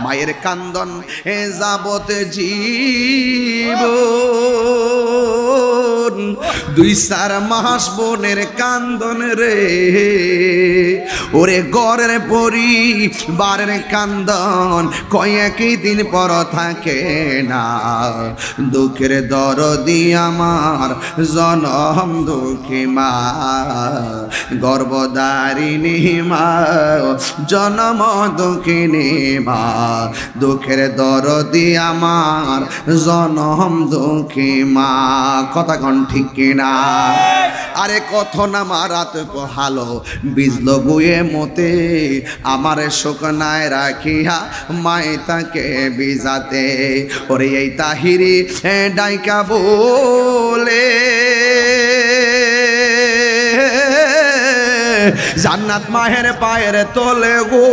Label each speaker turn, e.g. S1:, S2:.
S1: মায়ের কান্দন এ যাবত জীব 2-4 মাস বোনের কান্দন রে ওরে গরের পরিবারের কান্দন কয়েকই দিন পর থাকে না দুঃখের দরদি আমার জনম দুঃখী মা গর্ভধারিণী মা জনম দুঃখিনী মা দুঃখের দরদি আমার জনম দুঃখী মা কথা কোন ঠিক কিনা আরে কত না মারাত হালো বিজলো বুয়ে মতে আমার শুকনায় রাখিয়া মায়ে তাকে বিজাতে ওরে এই তাহিরি ডাইকা বলে জান্নাত মাহের পায়ের তলে গো